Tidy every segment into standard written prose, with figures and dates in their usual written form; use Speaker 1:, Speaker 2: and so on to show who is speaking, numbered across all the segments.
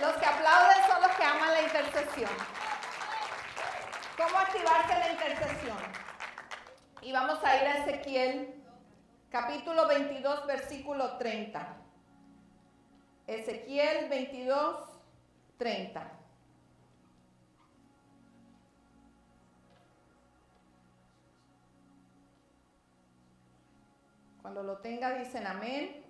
Speaker 1: Los que aplauden son los que aman la intercesión. ¿Cómo activarse la intercesión? Y vamos a ir a Ezequiel, capítulo 22, versículo 30. Ezequiel 22, 30. Cuando lo tenga dicen amén.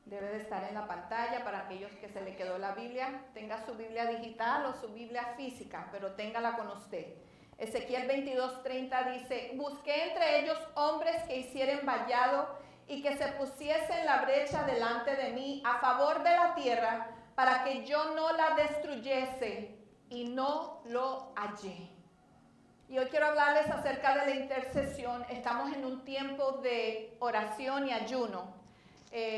Speaker 1: Debe de estar en la pantalla para aquellos que se le quedó la Biblia. Tenga su Biblia digital o su Biblia física, pero téngala con usted. Ezequiel 22:30 dice: busqué entre ellos hombres que hicieran vallado y que se pusiesen la brecha delante de mí a favor de la tierra para que yo no la destruyese, y no lo hallé. Y hoy quiero hablarles acerca de la intercesión. Estamos en un tiempo de oración y ayuno.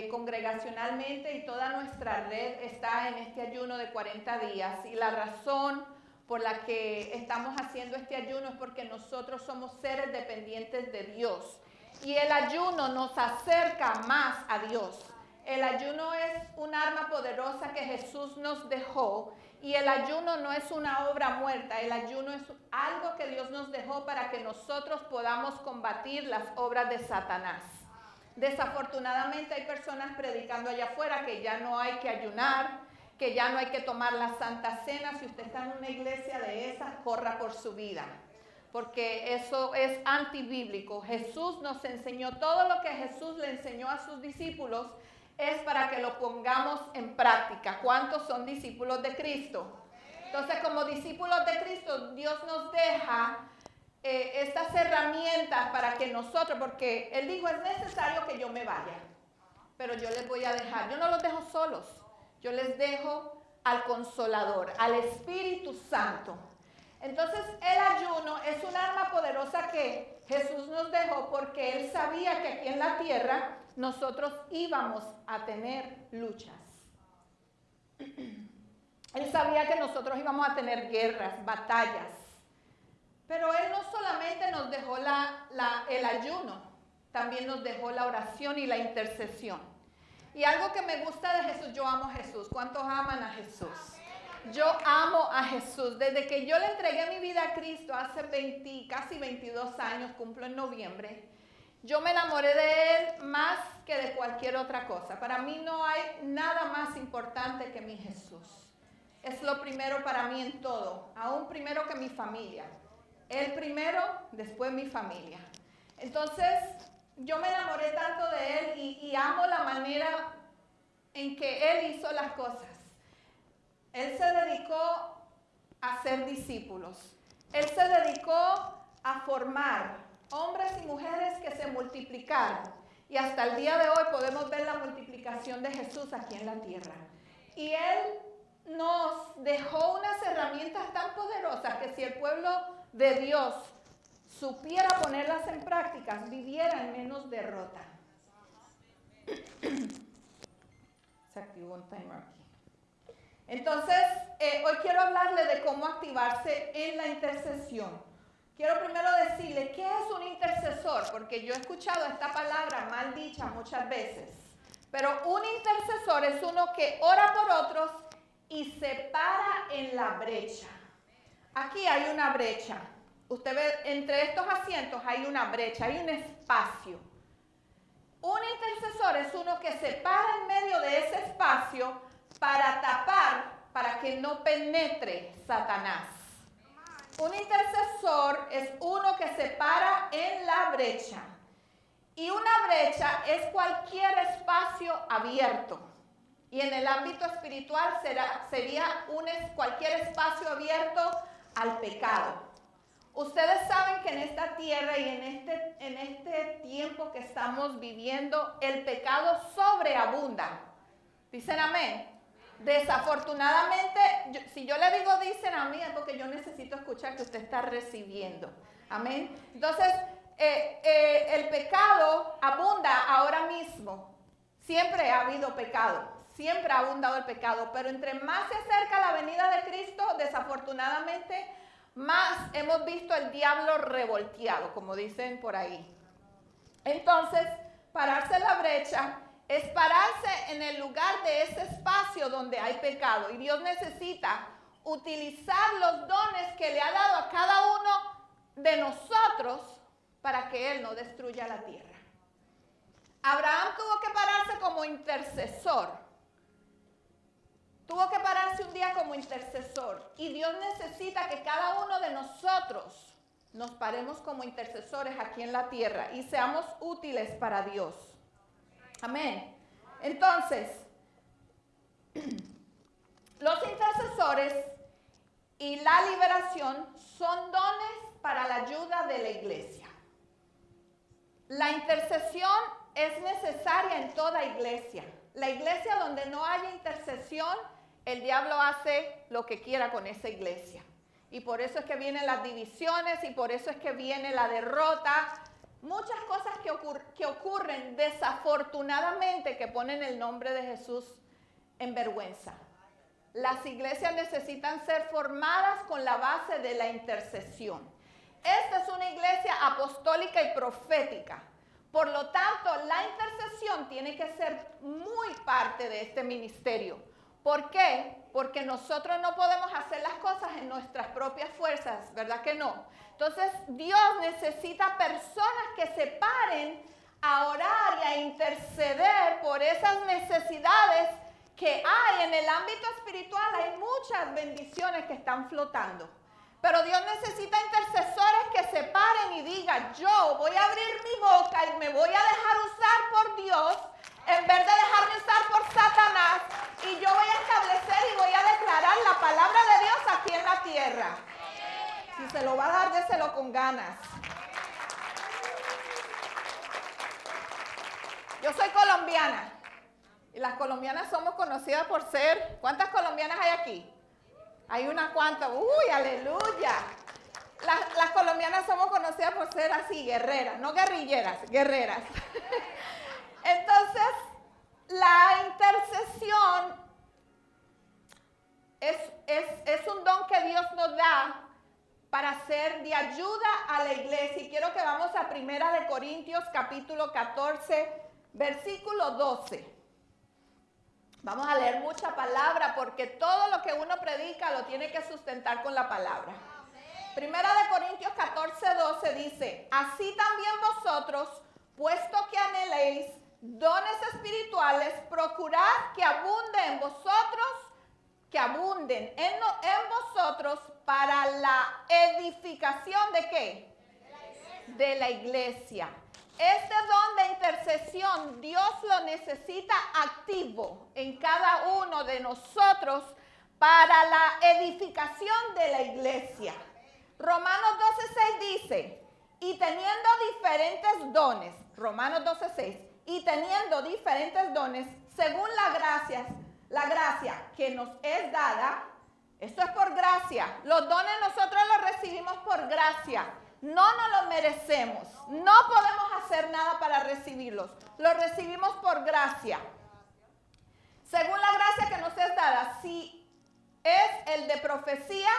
Speaker 1: Congregacionalmente, y toda nuestra red está en este ayuno de 40 días. Y la razón por la que estamos haciendo este ayuno es porque nosotros somos seres dependientes de Dios. Y el ayuno nos acerca más a Dios. El ayuno es un arma poderosa que Jesús nos dejó. Y el ayuno no es una obra muerta. El ayuno es algo que Dios nos dejó para que nosotros podamos combatir las obras de Satanás. Desafortunadamente hay personas predicando allá afuera que ya no hay que ayunar, que ya no hay que tomar la Santa Cena. Si usted está en una iglesia de esas, corra por su vida, porque eso es antibíblico. Jesús nos enseñó, todo lo que Jesús le enseñó a sus discípulos es para que lo pongamos en práctica. ¿Cuántos son discípulos de Cristo? Entonces, como discípulos de Cristo, Dios nos deja estas herramientas para que nosotros, porque Él dijo, es necesario que yo me vaya, pero yo les voy a dejar, yo no los dejo solos, yo les dejo al Consolador, al Espíritu Santo. Entonces el ayuno es un arma poderosa que Jesús nos dejó porque Él sabía que aquí en la tierra nosotros íbamos a tener luchas. Él sabía que nosotros íbamos a tener guerras, batallas. Pero Él no solamente nos dejó el ayuno, también nos dejó la oración y la intercesión. Y algo que me gusta de Jesús, yo amo a Jesús. ¿Cuántos aman a Jesús? Yo amo a Jesús. Desde que yo le entregué mi vida a Cristo hace casi 22 años, cumplo en noviembre, yo me enamoré de Él más que de cualquier otra cosa. Para mí no hay nada más importante que mi Jesús. Es lo primero para mí en todo, aún primero que mi familia. Él primero, después mi familia. Entonces, yo me enamoré tanto de Él y amo la manera en que Él hizo las cosas. Él se dedicó a ser discípulos. Él se dedicó a formar hombres y mujeres que se multiplicaran. Y hasta el día de hoy podemos ver la multiplicación de Jesús aquí en la tierra. Y Él nos dejó unas herramientas tan poderosas que si el pueblo de Dios supiera ponerlas en práctica, viviera en menos derrota. Se activó un timer aquí. Entonces, hoy quiero hablarle de cómo activarse en la intercesión. Quiero primero decirle, ¿qué es un intercesor? Porque yo he escuchado esta palabra mal dicha muchas veces. Pero un intercesor es uno que ora por otros y se para en la brecha. Aquí hay una brecha. Usted ve, entre estos asientos hay una brecha, hay un espacio. Un intercesor es uno que se para en medio de ese espacio para tapar, para que no penetre Satanás. Un intercesor es uno que se para en la brecha. Y una brecha es cualquier espacio abierto. Y en el ámbito espiritual sería cualquier espacio abierto al pecado. Ustedes saben que en esta tierra y en este tiempo que estamos viviendo, el pecado sobreabunda. ¿Dicen amén? Desafortunadamente, si yo le digo dicen amén, es porque yo necesito escuchar que usted está recibiendo. Amén. Entonces, el pecado abunda ahora mismo. Siempre ha habido pecado. Siempre ha abundado el pecado. Pero entre más se acerca la venida de Cristo, desafortunadamente, más hemos visto el diablo revolteado, como dicen por ahí. Entonces, pararse en la brecha es pararse en el lugar de ese espacio donde hay pecado. Y Dios necesita utilizar los dones que le ha dado a cada uno de nosotros para que Él no destruya la tierra. Abraham tuvo que pararse como intercesor. Tuvo que pararse un día como intercesor. Y Dios necesita que cada uno de nosotros nos paremos como intercesores aquí en la tierra y seamos útiles para Dios. Amén. Entonces, los intercesores y la liberación son dones para la ayuda de la iglesia. La intercesión es necesaria en toda iglesia. La iglesia donde no haya intercesión, el diablo hace lo que quiera con esa iglesia. Y por eso es que vienen las divisiones y por eso es que viene la derrota. Muchas cosas que ocurren desafortunadamente que ponen el nombre de Jesús en vergüenza. Las iglesias necesitan ser formadas con la base de la intercesión. Esta es una iglesia apostólica y profética. Por lo tanto, la intercesión tiene que ser muy parte de este ministerio. ¿Por qué? Porque nosotros no podemos hacer las cosas en nuestras propias fuerzas, ¿verdad que no? Entonces, Dios necesita personas que se paren a orar y a interceder por esas necesidades que hay en el ámbito espiritual. Hay muchas bendiciones que están flotando. Pero Dios necesita intercesores que se paren y digan, yo voy a abrir mi boca y me voy a dejar usar por Dios en vez de dejarme usar por Satanás, y yo voy a establecer y voy a declarar la palabra de Dios aquí en la tierra. Si se lo va a dar, déselo con ganas. Yo soy colombiana y las colombianas somos conocidas por ser, ¿cuántas colombianas hay aquí? Hay unas cuantas, ¡uy, aleluya! Las colombianas somos conocidas por ser así, guerreras, no guerrilleras, guerreras. Entonces, la intercesión es un don que Dios nos da para ser de ayuda a la iglesia. Y quiero que vamos a 1 Corintios capítulo 14, versículo 12. Vamos a leer mucha palabra porque todo lo que uno predica lo tiene que sustentar con la palabra. 1 Corintios 14, 12 dice, así también vosotros, puesto que anheléis dones espirituales, procurad que abunde en vosotros, que abunden en vosotros para la edificación ¿de qué? De la iglesia. Este don de intercesión Dios lo necesita activo en cada uno de nosotros para la edificación de la iglesia. Romanos 12:6 dice, y teniendo diferentes dones, Romanos 12:6, y teniendo diferentes dones, según la gracia que nos es dada, esto es por gracia, los dones nosotros los recibimos por gracia. No nos los merecemos, no podemos hacer nada para recibirlos, los recibimos por gracia. Según la gracia que nos es dada, si es el de profecía,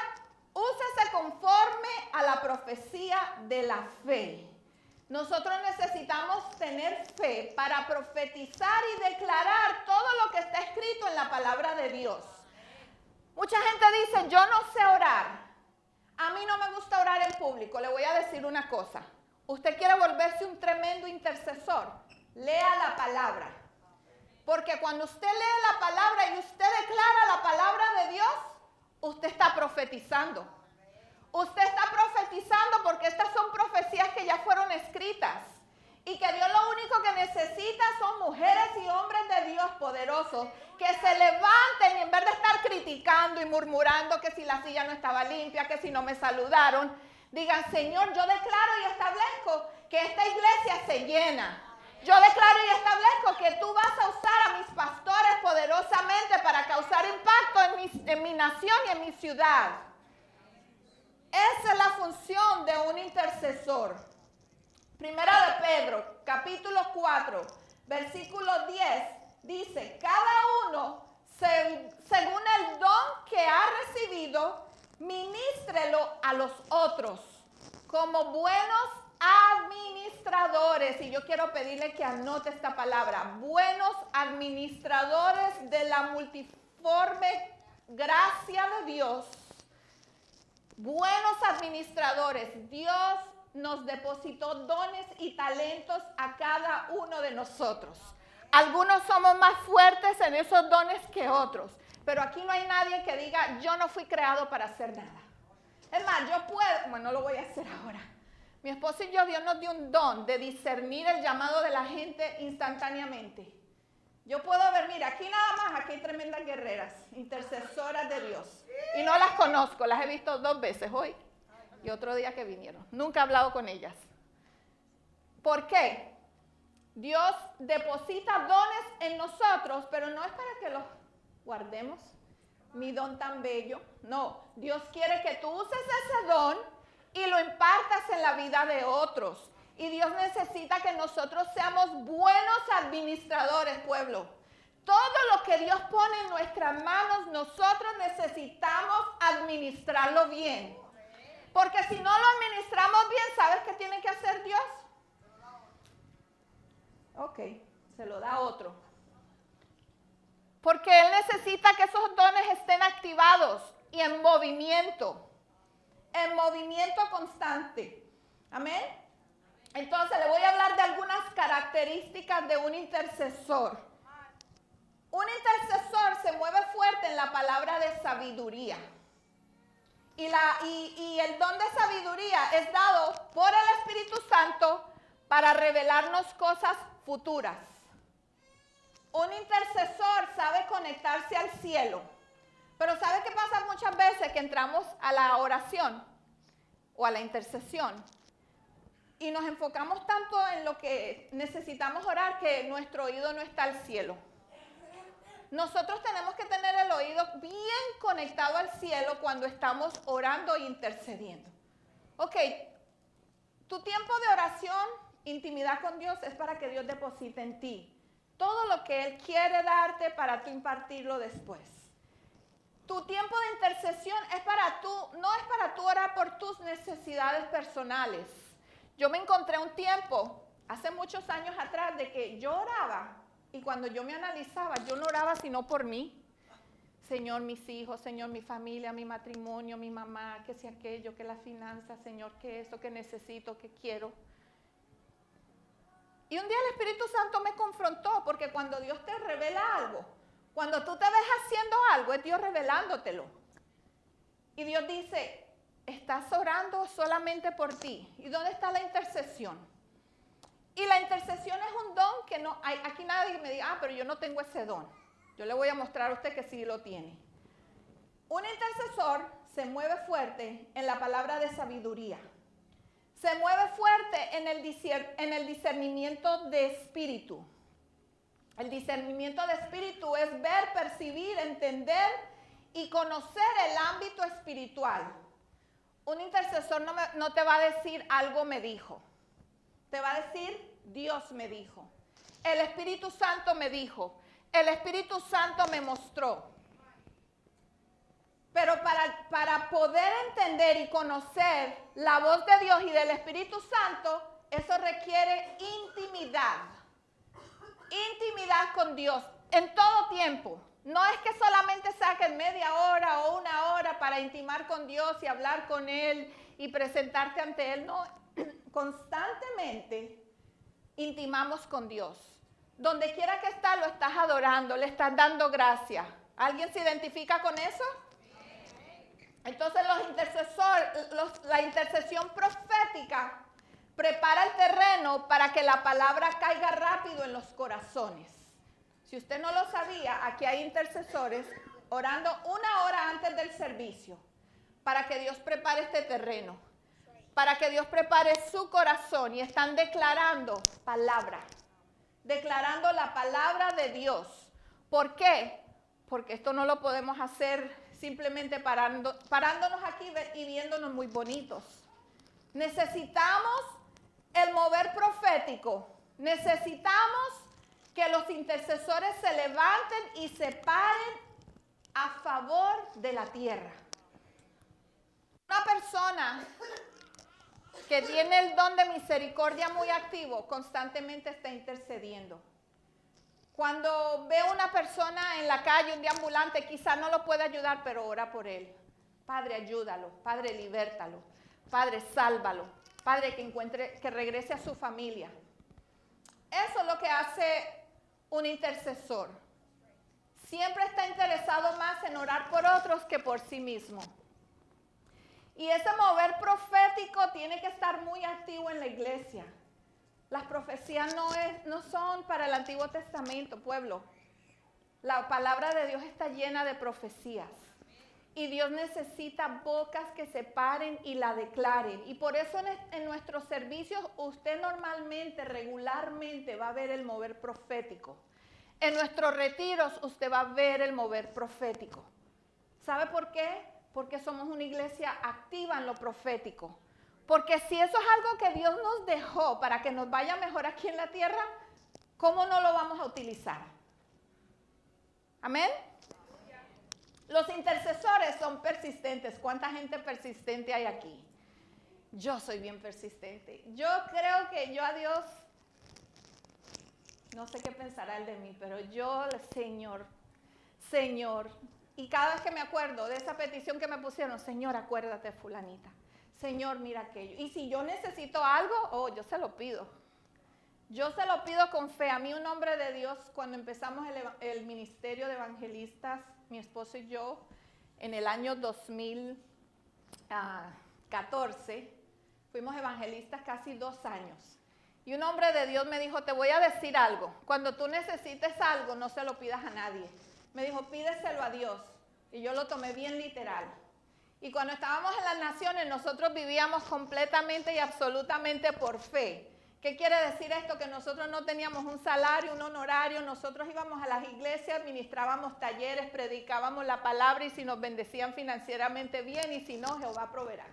Speaker 1: úsese conforme a la profecía de la fe. Nosotros necesitamos tener fe para profetizar y declarar todo lo que está escrito en la palabra de Dios. Mucha gente dice, yo no sé orar. A mí no me gusta orar en público. Le voy a decir una cosa. Usted quiere volverse un tremendo intercesor, lea la palabra. Porque cuando usted lee la palabra y usted declara la palabra de Dios, usted está profetizando. Usted está profetizando porque estas son profecías que ya fueron escritas. Y que Dios lo único que necesita son mujeres y hombres de Dios poderosos que se levanten y en vez de estar criticando y murmurando que si la silla no estaba limpia, que si no me saludaron, digan, Señor, yo declaro y establezco que esta iglesia se llena. Yo declaro y establezco que tú vas a usar a mis pastores poderosamente para causar impacto en mi nación y en mi ciudad. Esa es la función de un intercesor. Primera de Pedro, capítulo 4, versículo 10, dice, cada uno, según el don que ha recibido, ministrelo a los otros, como buenos administradores administradores, y yo quiero pedirle que anote esta palabra, buenos administradores de la multiforme gracia de Dios. Buenos administradores. Dios nos depositó dones y talentos a cada uno de nosotros. Algunos somos más fuertes en esos dones que otros, pero aquí no hay nadie que diga, yo no fui creado para hacer nada. Es más, yo puedo, bueno, no lo voy a hacer ahora. Mi esposo y yo, Dios nos dio un don de discernir el llamado de la gente instantáneamente. Yo puedo ver, mira, aquí nada más, aquí hay tremendas guerreras, intercesoras de Dios. Y no las conozco, las he visto 2 veces hoy y otro día que vinieron. Nunca he hablado con ellas. ¿Por qué? Dios deposita dones en nosotros, pero no es para que los guardemos. Mi don tan bello. No, Dios quiere que tú uses ese don y lo impartas en la vida de otros. Y Dios necesita que nosotros seamos buenos administradores, pueblo. Todo lo que Dios pone en nuestras manos, nosotros necesitamos administrarlo bien. Porque si no lo administramos bien, ¿sabes qué tiene que hacer Dios? Ok, se lo da a otro. Porque Él necesita que esos dones estén activados y en movimiento constante. Amén. Entonces le voy a hablar de algunas características de un intercesor. Un intercesor se mueve fuerte en la palabra de sabiduría. Y el don de sabiduría es dado por el Espíritu Santo para revelarnos cosas futuras. Un intercesor sabe conectarse al cielo. Pero ¿sabe qué pasa muchas veces? Que entramos a la oración o a la intercesión y nos enfocamos tanto en lo que necesitamos orar que nuestro oído no está al cielo. Nosotros tenemos que tener el oído bien conectado al cielo cuando estamos orando e intercediendo. Ok, tu tiempo de oración, intimidad con Dios, es para que Dios deposite en ti todo lo que Él quiere darte para tú impartirlo después. Tu tiempo de intercesión es para tú, no es para tú orar por tus necesidades personales. Yo me encontré un tiempo, hace muchos años atrás, de que yo oraba y cuando yo me analizaba, yo no oraba sino por mí. Señor, mis hijos, Señor, mi familia, mi matrimonio, mi mamá, que si aquello, que la finanza, Señor, que eso, que necesito, que quiero. Y un día el Espíritu Santo me confrontó, porque cuando Dios te revela algo, cuando tú te ves haciendo algo, es Dios revelándotelo. Y Dios dice, estás orando solamente por ti. ¿Y dónde está la intercesión? Y la intercesión es un don que no hay. Aquí nadie me diga, pero yo no tengo ese don. Yo le voy a mostrar a usted que sí lo tiene. Un intercesor se mueve fuerte en la palabra de sabiduría. Se mueve fuerte en el discernimiento de espíritu. El discernimiento de espíritu es ver, percibir, entender y conocer el ámbito espiritual. Un intercesor no te va a decir algo me dijo. Te va a decir Dios me dijo. El Espíritu Santo me dijo. El Espíritu Santo me mostró. Pero para poder entender y conocer la voz de Dios y del Espíritu Santo, eso requiere intimidad. Intimidad con Dios en todo tiempo. No es que solamente saquen media hora o una hora para intimar con Dios y hablar con Él y presentarte ante Él. No, constantemente intimamos con Dios. Donde quiera que estás, lo estás adorando, le estás dando gracias. ¿Alguien se identifica con eso? Entonces la intercesión profética prepara el terreno para que la palabra caiga rápido en los corazones. Si usted no lo sabía, aquí hay intercesores orando 1 hora antes del servicio para que Dios prepare este terreno, para que Dios prepare su corazón y están declarando palabra, declarando la palabra de Dios. ¿Por qué? Porque esto no lo podemos hacer simplemente parándonos aquí y viéndonos muy bonitos. Necesitamos el mover profético. Necesitamos que los intercesores se levanten y se paren a favor de la tierra. que tiene el don de misericordia muy activo, constantemente está intercediendo. Cuando ve una persona en la calle, un deambulante, quizá no lo puede ayudar, pero ora por él. Padre, ayúdalo. Padre, libértalo. Padre, sálvalo. Padre, que regrese a su familia. Eso es lo que hace un intercesor. Siempre está interesado más en orar por otros que por sí mismo. Y ese mover profético tiene que estar muy activo en la iglesia. Las profecías no son para el Antiguo Testamento, pueblo. La palabra de Dios está llena de profecías. Y Dios necesita bocas que se paren y la declaren. Y por eso en nuestros servicios usted normalmente, regularmente va a ver el mover profético. En nuestros retiros usted va a ver el mover profético. ¿Sabe por qué? Porque somos una iglesia activa en lo profético. Porque si eso es algo que Dios nos dejó para que nos vaya mejor aquí en la tierra, ¿cómo no lo vamos a utilizar? ¿Amén? Los intercesores son persistentes. ¿Cuánta gente persistente hay aquí? Yo soy bien persistente. Yo creo que yo a Dios, no sé qué pensará él de mí, pero yo, Señor, y cada vez que me acuerdo de esa petición que me pusieron, Señor, acuérdate, fulanita. Señor, mira aquello. Y si yo necesito algo, yo se lo pido. Yo se lo pido con fe. A mí un hombre de Dios, cuando empezamos el ministerio de evangelistas, mi esposo y yo, en el año 2014, fuimos evangelistas casi 2 años. Y un hombre de Dios me dijo, te voy a decir algo. Cuando tú necesites algo, no se lo pidas a nadie. Me dijo, pídeselo a Dios. Y yo lo tomé bien literal. Y cuando estábamos en las naciones, nosotros vivíamos completamente y absolutamente por fe. ¿Qué quiere decir esto? Que nosotros no teníamos un salario, un honorario. Nosotros íbamos a las iglesias, ministrábamos talleres, predicábamos la palabra y si nos bendecían financieramente bien y si no, Jehová proveerá.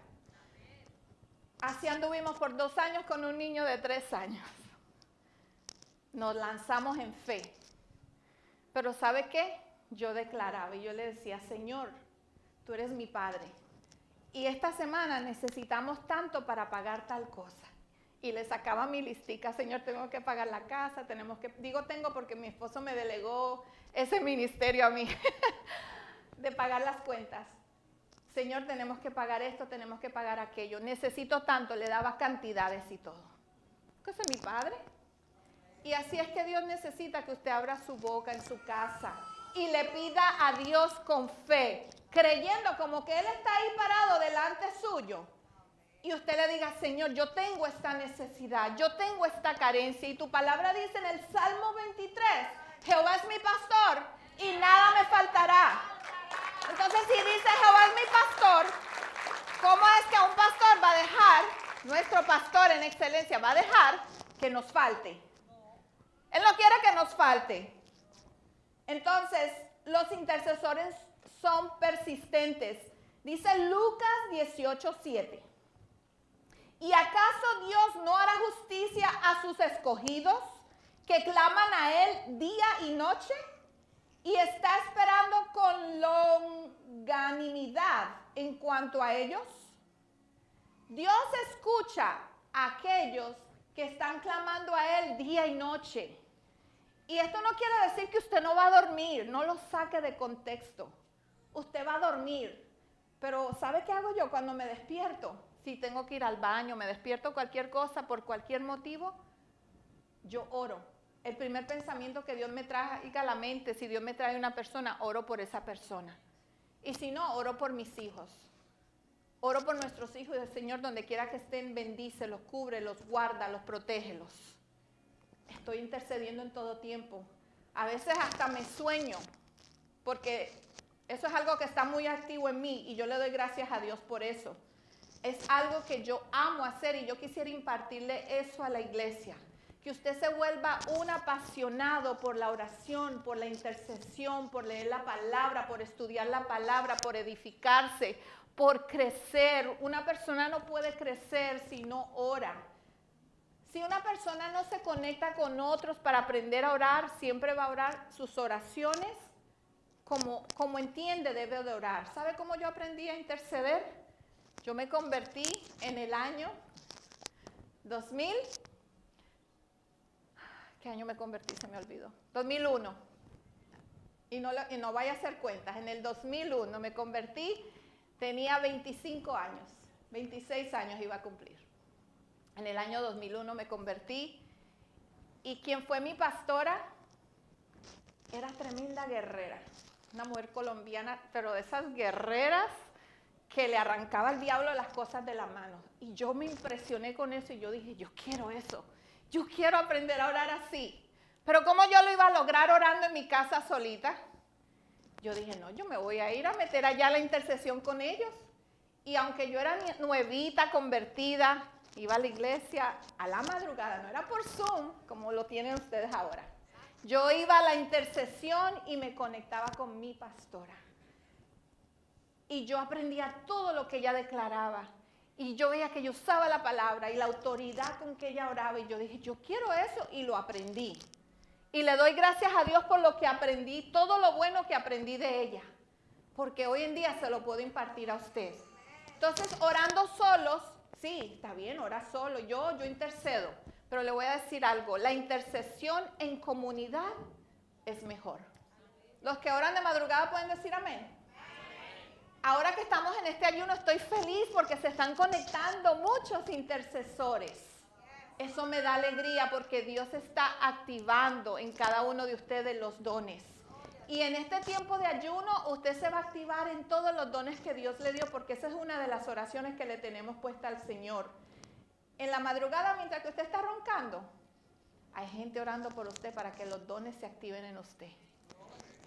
Speaker 1: Así anduvimos por 2 años con un niño de 3 años. Nos lanzamos en fe. Pero ¿sabe qué? Yo declaraba y yo le decía, Señor, tú eres mi Padre. Y esta semana necesitamos tanto para pagar tal cosa. Y le sacaba mi listica, Señor, tengo que pagar la casa, digo tengo porque mi esposo me delegó ese ministerio a mí, de pagar las cuentas. Señor, tenemos que pagar esto, tenemos que pagar aquello. Necesito tanto, le daba cantidades y todo. ¿Qué es mi Padre? Y así es que Dios necesita que usted abra su boca en su casa y le pida a Dios con fe, creyendo como que Él está ahí parado delante suyo. Y usted le diga, Señor, yo tengo esta necesidad, yo tengo esta carencia. Y tu palabra dice en el Salmo 23, Jehová es mi pastor y nada me faltará. Entonces, si dice Jehová es mi pastor, ¿cómo es que un pastor va a dejar, nuestro pastor en excelencia, va a dejar que nos falte? Él no quiere que nos falte. Entonces, los intercesores son persistentes. Dice Lucas 18:7. ¿Y acaso Dios no hará justicia a sus escogidos que claman a Él día y noche? Y está esperando con longanimidad en cuanto a ellos. Dios escucha a aquellos que están clamando a Él día y noche. Y esto no quiere decir que usted no va a dormir, no lo saque de contexto. Usted va a dormir, pero ¿sabe qué hago yo cuando me despierto? Si tengo que ir al baño, me despierto cualquier cosa por cualquier motivo, yo oro. El primer pensamiento que Dios me traiga a la mente, si Dios me trae una persona, oro por esa persona. Y si no, oro por mis hijos. Oro por nuestros hijos y el Señor, donde quiera que estén, bendice, los cubre, los guarda, los protégelos. Estoy intercediendo en todo tiempo. A veces hasta me sueño, porque eso es algo que está muy activo en mí y yo le doy gracias a Dios por eso. Es algo que yo amo hacer y yo quisiera impartirle eso a la iglesia. Que usted se vuelva un apasionado por la oración, por la intercesión, por leer la palabra, por estudiar la palabra, por edificarse, por crecer. Una persona no puede crecer si no ora. Si una persona no se conecta con otros para aprender a orar, siempre va a orar sus oraciones como entiende debe de orar. ¿Sabe cómo yo aprendí a interceder? Yo me convertí en el año 2000, ¿qué año me convertí? Se me olvidó. 2001. Y no vaya a hacer cuentas. En el 2001 me convertí, tenía 25 años, 26 años iba a cumplir. En el año 2001 me convertí y quien fue mi pastora era tremenda guerrera, una mujer colombiana, pero de esas guerreras que le arrancaba al diablo las cosas de la mano. Y yo me impresioné con eso y yo dije, yo quiero eso, yo quiero aprender a orar así. Pero ¿cómo yo lo iba a lograr orando en mi casa solita? Yo dije, no, yo me voy a ir a meter allá la intercesión con ellos. Y aunque yo era nuevita, convertida, iba a la iglesia a la madrugada, no era por Zoom, como lo tienen ustedes ahora. Yo iba a la intercesión y me conectaba con mi pastora. Y yo aprendía todo lo que ella declaraba. Y yo veía que ella usaba la palabra y la autoridad con que ella oraba. Y yo dije, yo quiero eso, y lo aprendí. Y le doy gracias a Dios por lo que aprendí, todo lo bueno que aprendí de ella. Porque hoy en día se lo puedo impartir a usted. Entonces, orando solos, sí, está bien, ora solo, yo intercedo. Pero le voy a decir algo, la intercesión en comunidad es mejor. Los que oran de madrugada pueden decir amén. Ahora que estamos en este ayuno estoy feliz porque se están conectando muchos intercesores. Eso me da alegría porque Dios está activando en cada uno de ustedes los dones. Y en este tiempo de ayuno usted se va a activar en todos los dones que Dios le dio, porque esa es una de las oraciones que le tenemos puesta al Señor. En la madrugada, mientras que usted está roncando, hay gente orando por usted para que los dones se activen en usted.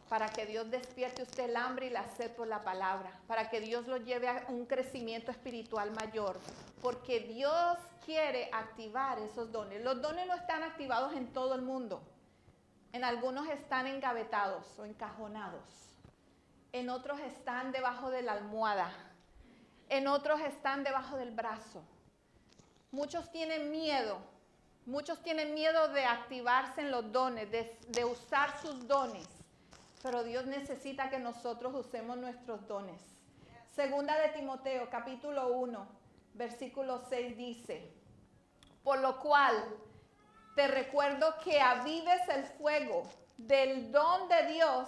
Speaker 1: Para que Dios despierte usted el hambre y la sed por la palabra. Para que Dios lo lleve a un crecimiento espiritual mayor. Porque Dios quiere activar esos dones. Los dones no están activados en todo el mundo. En algunos están engavetados o encajonados. En otros están debajo de la almohada. En otros están debajo del brazo. Muchos tienen miedo. Muchos tienen miedo de activarse en los dones, de usar sus dones. Pero Dios necesita que nosotros usemos nuestros dones. Segunda de Timoteo, capítulo 1, versículo 6 dice, por lo cual te recuerdo que avives el fuego del don de Dios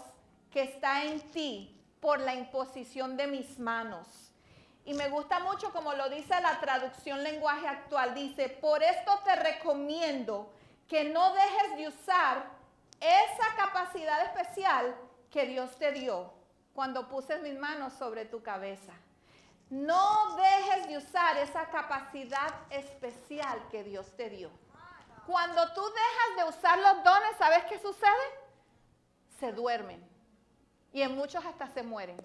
Speaker 1: que está en ti por la imposición de mis manos. Y me gusta mucho como lo dice la traducción lenguaje actual. Dice, por esto te recomiendo que no dejes de usar esa capacidad especial que Dios te dio cuando puse mis manos sobre tu cabeza. No dejes de usar esa capacidad especial que Dios te dio. Cuando tú dejas de usar los dones, ¿sabes qué sucede? Se duermen. Y en muchos hasta se mueren.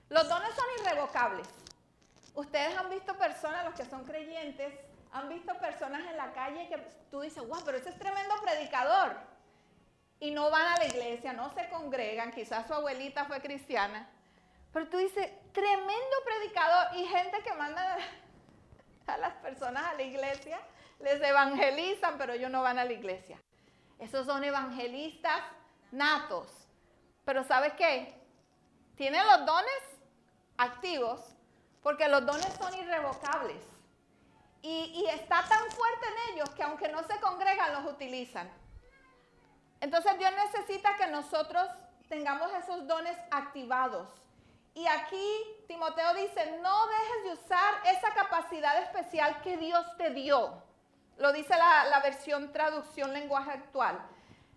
Speaker 1: Los dones son irrevocables. Ustedes han visto personas, los que son creyentes, han visto personas en la calle que tú dices, wow, pero ese es tremendo predicador. Y no van a la iglesia, no se congregan, quizás su abuelita fue cristiana. Pero tú dices, tremendo predicador, y gente que manda a las personas a la iglesia, les evangelizan, pero ellos no van a la iglesia. Esos son evangelistas natos. Pero ¿sabes qué? Tienen los dones activos, porque los dones son irrevocables. Y está tan fuerte en ellos que aunque no se congregan, los utilizan. Entonces Dios necesita que nosotros tengamos esos dones activados. Y aquí Timoteo dice, no dejes de usar esa capacidad especial que Dios te dio. Lo dice la versión traducción lenguaje actual.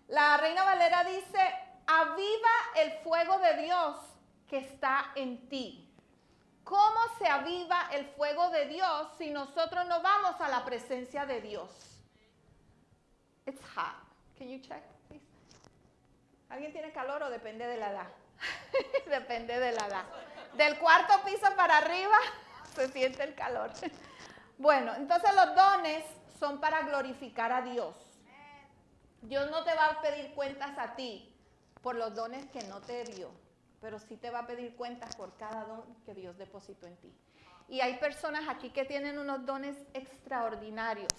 Speaker 1: La Reina Valera dice, aviva el fuego de Dios que está en ti. ¿Cómo se aviva el fuego de Dios si nosotros no vamos a la presencia de Dios? It's hot. Can you check, please? ¿Alguien tiene calor o depende de la edad? Depende de la edad. Del cuarto piso para arriba se siente el calor. Bueno, entonces los dones son para glorificar a Dios. Dios no te va a pedir cuentas a ti por los dones que no te dio, pero sí te va a pedir cuentas por cada don que Dios depositó en ti. Y hay personas aquí que tienen unos dones extraordinarios.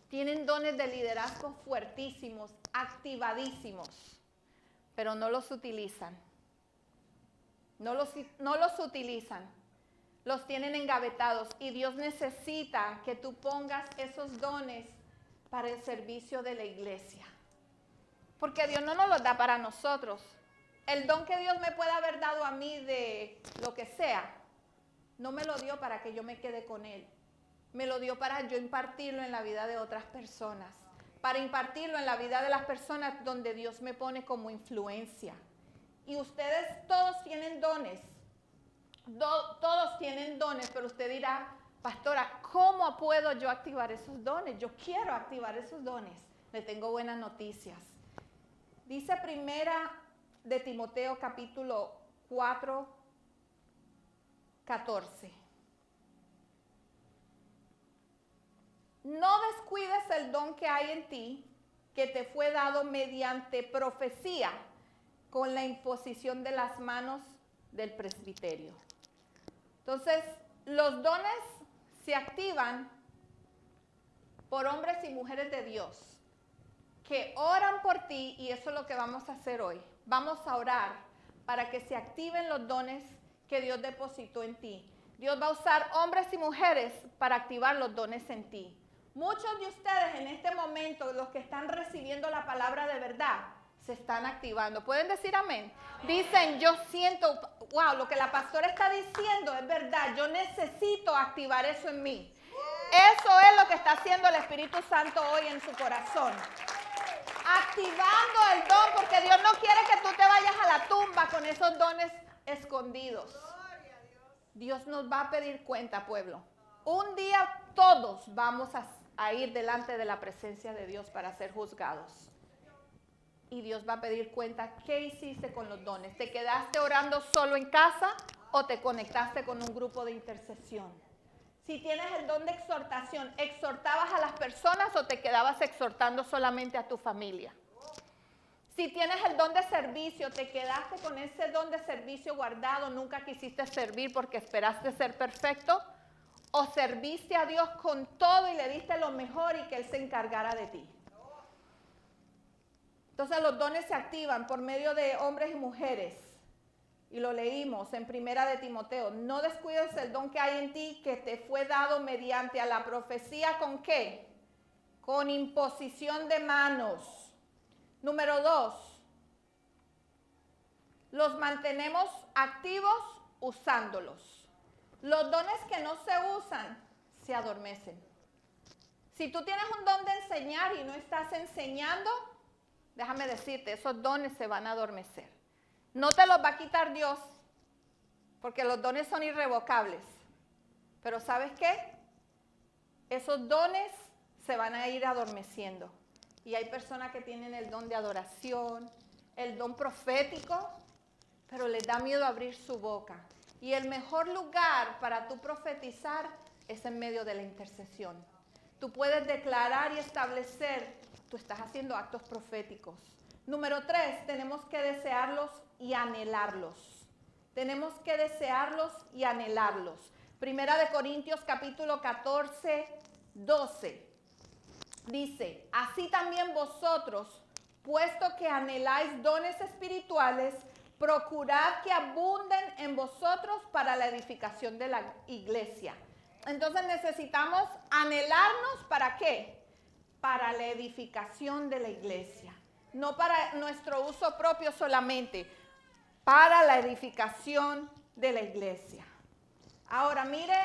Speaker 1: Tienen dones de liderazgo fuertísimos, activadísimos, pero no los utilizan. No los utilizan. los tienen engavetados y Dios necesita que tú pongas esos dones para el servicio de la iglesia. Porque Dios no nos los da para nosotros. El don que Dios me pueda haber dado a mí de lo que sea, no me lo dio para que yo me quede con él. Me lo dio para yo impartirlo en la vida de otras personas. Para impartirlo en la vida de las personas donde Dios me pone como influencia. Y ustedes todos tienen dones. Todos tienen dones, pero usted dirá, pastora, ¿cómo puedo yo activar esos dones? Yo quiero activar esos dones. Le tengo buenas noticias. Dice primera de Timoteo capítulo 4, 14. No descuides el don que hay en ti, que te fue dado mediante profecía, con la imposición de las manos del presbiterio. Entonces, los dones se activan por hombres y mujeres de Dios que oran por ti, y eso es lo que vamos a hacer hoy. Vamos a orar para que se activen los dones que Dios depositó en ti. Dios va a usar hombres y mujeres para activar los dones en ti. Muchos de ustedes en este momento, los que están recibiendo la palabra de verdad, se están activando. ¿Pueden decir amén? Dicen, yo siento, wow, lo que la pastora está diciendo es verdad. Yo necesito activar eso en mí. Eso es lo que está haciendo el Espíritu Santo hoy en su corazón. Activando el don, porque Dios no quiere que tú te vayas a la tumba con esos dones escondidos. Dios nos va a pedir cuenta, pueblo. Un día todos vamos a ir delante de la presencia de Dios para ser juzgados. Y Dios va a pedir cuenta, ¿qué hiciste con los dones? ¿Te quedaste orando solo en casa o te conectaste con un grupo de intercesión? Si tienes el don de exhortación, ¿exhortabas a las personas o te quedabas exhortando solamente a tu familia? Si tienes el don de servicio, ¿te quedaste con ese don de servicio guardado? ¿Nunca quisiste servir porque esperaste ser perfecto? ¿O serviste a Dios con todo y le diste lo mejor y que Él se encargara de ti? Entonces los dones se activan por medio de hombres y mujeres. Y lo leímos en primera de Timoteo. No descuides el don que hay en ti, que te fue dado mediante a la profecía. ¿Con qué? Con imposición de manos. Número 2. Los mantenemos activos usándolos. Los dones que no se usan se adormecen. Si tú tienes un don de enseñar y no estás enseñando, déjame decirte, esos dones se van a adormecer. No te los va a quitar Dios, porque los dones son irrevocables. Pero ¿sabes qué? Esos dones se van a ir adormeciendo. Y hay personas que tienen el don de adoración, el don profético, pero les da miedo abrir su boca. Y el mejor lugar para tú profetizar es en medio de la intercesión. Tú puedes declarar y establecer, tú estás haciendo actos proféticos. Número 3, tenemos que desearlos y anhelarlos. Tenemos que desearlos y anhelarlos. Primera de Corintios capítulo 14, 12. Dice, así también vosotros, puesto que anheláis dones espirituales, procurad que abunden en vosotros para la edificación de la iglesia. Entonces necesitamos anhelarnos, ¿para qué? Para la edificación de la iglesia. No para nuestro uso propio solamente, para la edificación de la iglesia. Ahora mire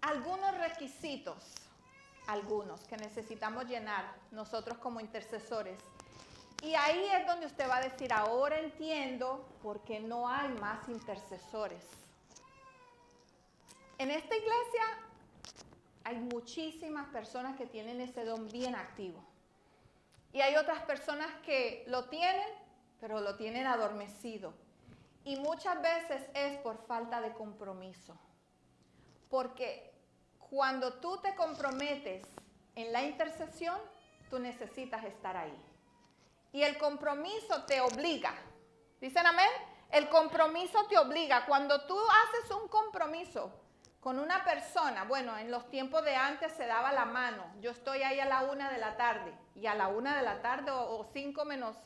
Speaker 1: algunos requisitos, algunos que necesitamos llenar nosotros como intercesores. Y ahí es donde usted va a decir, ahora entiendo por qué no hay más intercesores. En esta iglesia hay muchísimas personas que tienen ese don bien activo. Y hay otras personas que lo tienen, pero lo tienen adormecido. Y muchas veces es por falta de compromiso. Porque cuando tú te comprometes en la intercesión, tú necesitas estar ahí. Y el compromiso te obliga. ¿Dicen amén? El compromiso te obliga. Cuando tú haces un compromiso con una persona, bueno, en los tiempos de antes se daba la mano. Yo estoy ahí a la 1 de la tarde. Y a la 1 de la tarde o 5 menos,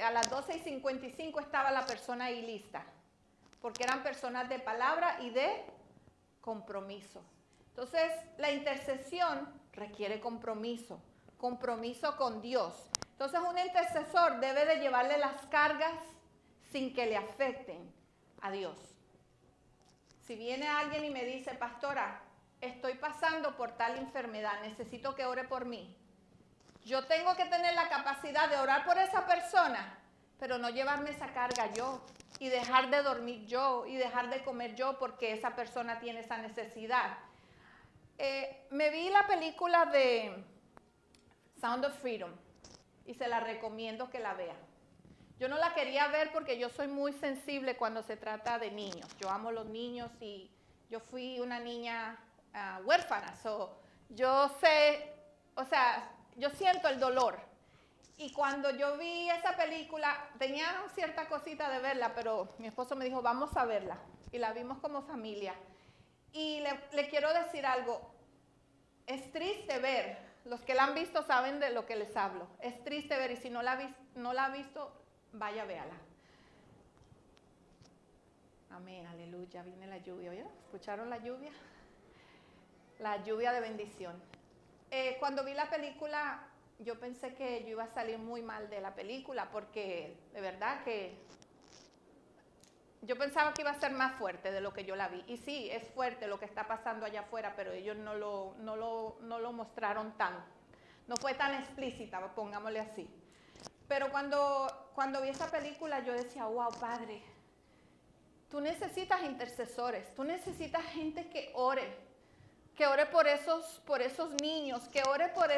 Speaker 1: a las 12:55 estaba la persona ahí lista. porque eran personas de palabra y de compromiso. Entonces, la intercesión requiere compromiso con Dios. Entonces, un intercesor debe de llevarle las cargas sin que le afecten a Dios. Si viene alguien y me dice, pastora, estoy pasando por tal enfermedad, necesito que ore por mí. Yo tengo que tener la capacidad de orar por esa persona, pero no llevarme esa carga yo y dejar de dormir yo y dejar de comer yo porque esa persona tiene esa necesidad. Me vi la película de Sound of Freedom y se la recomiendo que la vean. Yo no la quería ver porque yo soy muy sensible cuando se trata de niños. Yo amo los niños y yo fui una niña huérfana. Yo sé, o sea, yo siento el dolor. Y cuando yo vi esa película, tenía cierta cosita de verla, pero mi esposo me dijo, vamos a verla. Y la vimos como familia. Y le quiero decir algo. Es triste ver, los que la han visto saben de lo que les hablo. Es triste ver, y si no la ha visto, vaya, véala. Amén, aleluya, viene la lluvia, ¿oye? ¿Escucharon la lluvia? La lluvia de bendición. Cuando vi la película, yo pensé que yo iba a salir muy mal de la película, porque de verdad que yo pensaba que iba a ser más fuerte de lo que yo la vi. Y sí, es fuerte lo que está pasando allá afuera, pero ellos no lo mostraron tan, no fue tan explícita, pongámosle así. Pero cuando vi esa película, yo decía, wow, Padre, tú necesitas intercesores, tú necesitas gente que ore por esos niños, que ore por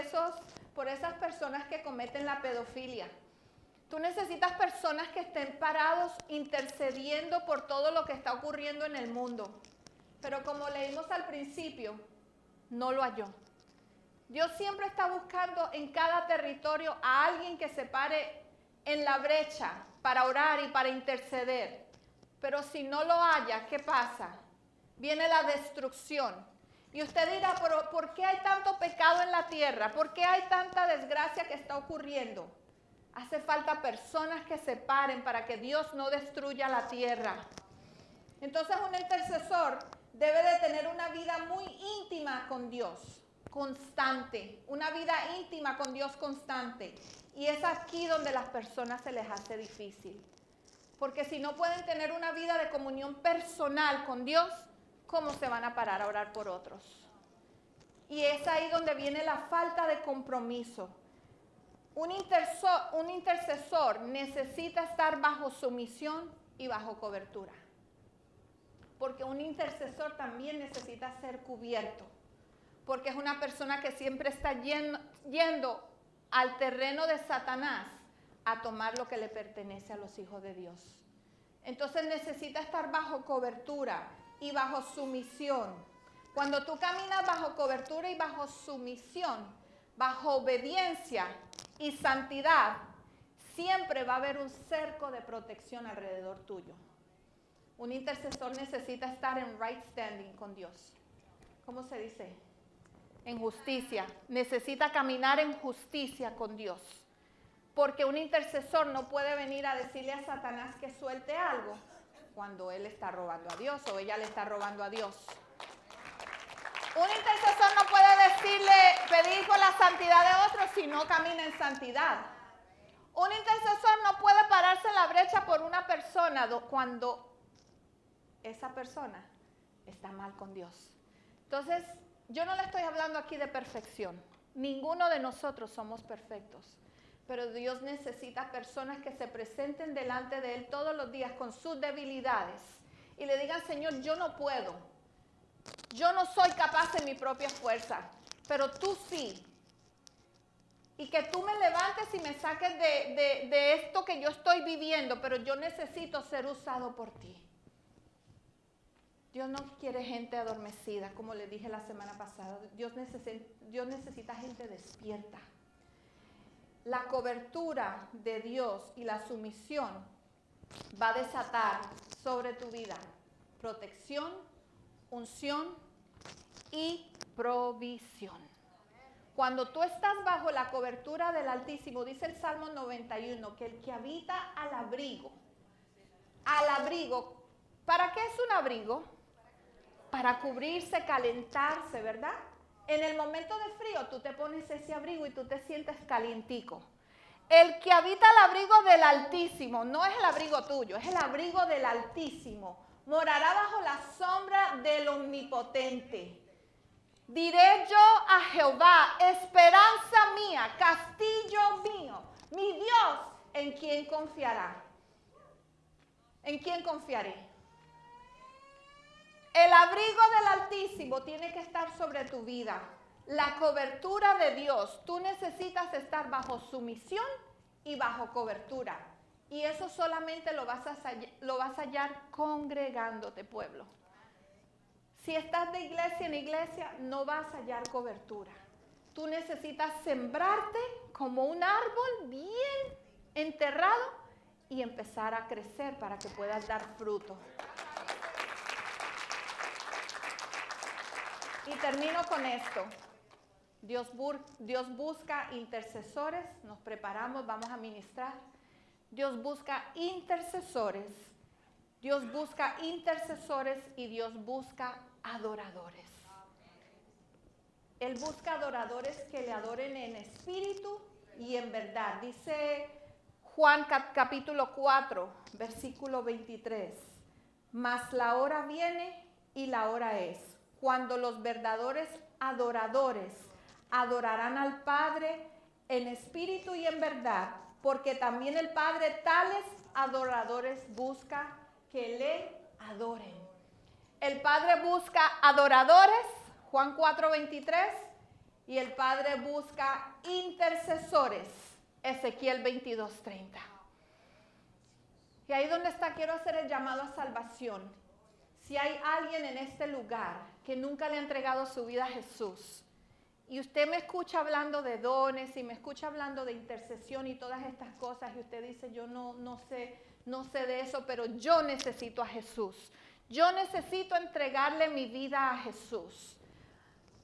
Speaker 1: esas personas que cometen la pedofilia. Tú necesitas personas que estén parados intercediendo por todo lo que está ocurriendo en el mundo. Pero como leímos al principio, no lo halló. Dios siempre está buscando en cada territorio a alguien que se pare en la brecha para orar y para interceder. Pero si no lo haya, ¿qué pasa? Viene la destrucción. Y usted dirá, ¿pero por qué hay tanto pecado en la tierra? ¿Por qué hay tanta desgracia que está ocurriendo? Hace falta personas que se paren para que Dios no destruya la tierra. Entonces un intercesor debe de tener una vida muy íntima con Dios, constante, una vida íntima con Dios constante. Y es aquí donde las personas se les hace difícil. Porque si no pueden tener una vida de comunión personal con Dios, ¿cómo se van a parar a orar por otros? Y es ahí donde viene la falta de compromiso. Un intercesor necesita estar bajo sumisión y bajo cobertura. Porque un intercesor también necesita ser cubierto. Porque es una persona que siempre está yendo al terreno de Satanás a tomar lo que le pertenece a los hijos de Dios. Entonces necesita estar bajo cobertura y bajo sumisión. Cuando tú caminas bajo cobertura y bajo sumisión, bajo obediencia y santidad, siempre va a haber un cerco de protección alrededor tuyo. Un intercesor necesita estar en right standing con Dios. ¿Cómo se dice? En justicia. Necesita caminar en justicia con Dios. Porque un intercesor no puede venir a decirle a Satanás que suelte algo cuando él está robando a Dios o ella le está robando a Dios. Un intercesor no puede pedir por la santidad de otros si no camina en santidad. Un intercesor no puede pararse en la brecha por una persona cuando esa persona está mal con Dios. Entonces, yo no le estoy hablando aquí de perfección. Ninguno de nosotros somos perfectos. Pero Dios necesita personas que se presenten delante de Él todos los días con sus debilidades y le digan, Señor, yo no puedo. Yo no soy capaz en mi propia fuerza, pero tú sí. Y que tú me levantes y me saques de esto que yo estoy viviendo, pero yo necesito ser usado por ti. Dios no quiere gente adormecida, como le dije la semana pasada. Dios necesita gente despierta. La cobertura de Dios y la sumisión va a desatar sobre tu vida protección, unción y provisión. Cuando tú estás bajo la cobertura del Altísimo, dice el Salmo 91, que el que habita al abrigo, ¿Para qué es un abrigo? Para cubrirse, calentarse, ¿verdad? En el momento de frío tú te pones ese abrigo y tú te sientes calientico. El que habita el abrigo del Altísimo, no es el abrigo tuyo, es el abrigo del Altísimo. Morará bajo la sombra del Omnipotente. Diré yo a Jehová, esperanza mía, castillo mío, mi Dios, ¿en quién confiará? ¿En quién confiaré? El abrigo del Altísimo tiene que estar sobre tu vida. La cobertura de Dios. Tú necesitas estar bajo sumisión y bajo cobertura. Y eso solamente lo vas a hallar congregándote, pueblo. Si estás de iglesia en iglesia, no vas a hallar cobertura. Tú necesitas sembrarte como un árbol bien enterrado y empezar a crecer para que puedas dar fruto. Y termino con esto. Dios busca intercesores. Nos preparamos, vamos a ministrar. Dios busca intercesores. Dios busca intercesores y Dios busca adoradores. Él busca adoradores que le adoren en espíritu y en verdad. Dice Juan capítulo 4, versículo 23. Mas la hora viene y la hora es, cuando los verdaderos adoradores adorarán al Padre en espíritu y en verdad, porque también el Padre tales adoradores busca que le adoren. El Padre busca adoradores, Juan 4:23, y el Padre busca intercesores, Ezequiel 22:30. Y ahí donde está, quiero hacer el llamado a salvación. Si hay alguien en este lugar que nunca le ha entregado su vida a Jesús, y usted me escucha hablando de dones y me escucha hablando de intercesión y todas estas cosas, y usted dice, yo no sé de eso, pero yo necesito a Jesús. Yo necesito entregarle mi vida a Jesús.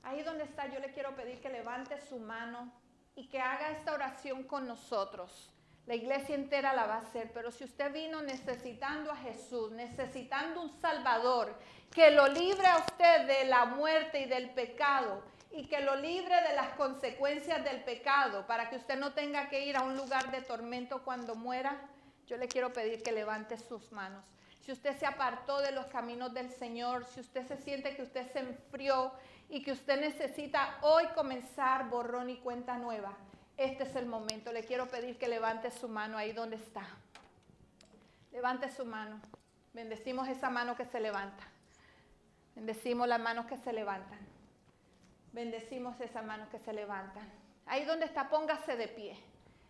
Speaker 1: Ahí donde está, yo le quiero pedir que levante su mano y que haga esta oración con nosotros. La iglesia entera la va a hacer, pero si usted vino necesitando a Jesús, necesitando un Salvador, que lo libre a usted de la muerte y del pecado, y que lo libre de las consecuencias del pecado, para que usted no tenga que ir a un lugar de tormento cuando muera, yo le quiero pedir que levante sus manos. Si usted se apartó de los caminos del Señor, si usted se siente que usted se enfrió y que usted necesita hoy comenzar borrón y cuenta nueva, este es el momento. Le quiero pedir que levante su mano ahí donde está. Levante su mano. Bendecimos esa mano que se levanta. Bendecimos las manos que se levantan. Bendecimos esas manos que se levantan. Ahí donde está, póngase de pie.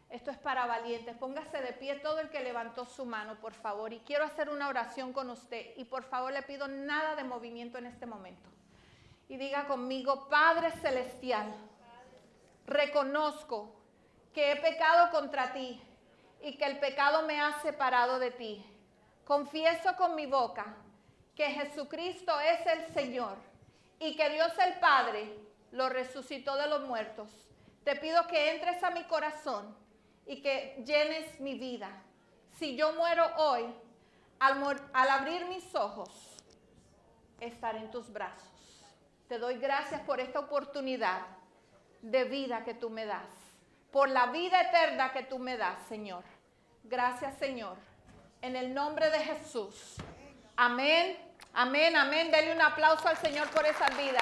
Speaker 1: Esto es para valientes. Póngase de pie todo el que levantó su mano, por favor. Y quiero hacer una oración con usted. Y por favor le pido nada de movimiento en este momento. Y diga conmigo, Padre Celestial, reconozco que he pecado contra ti y que el pecado me ha separado de ti. Confieso con mi boca que Jesucristo es el Señor y que Dios el Padre lo resucitó de los muertos. Te pido que entres a mi corazón y que llenes mi vida. Si yo muero hoy, al abrir mis ojos, estaré en tus brazos. Te doy gracias por esta oportunidad de vida que tú me das, por la vida eterna que tú me das, Señor. Gracias, Señor. En el nombre de Jesús. Amén, amén, amén. Dele un aplauso al Señor por esa vida.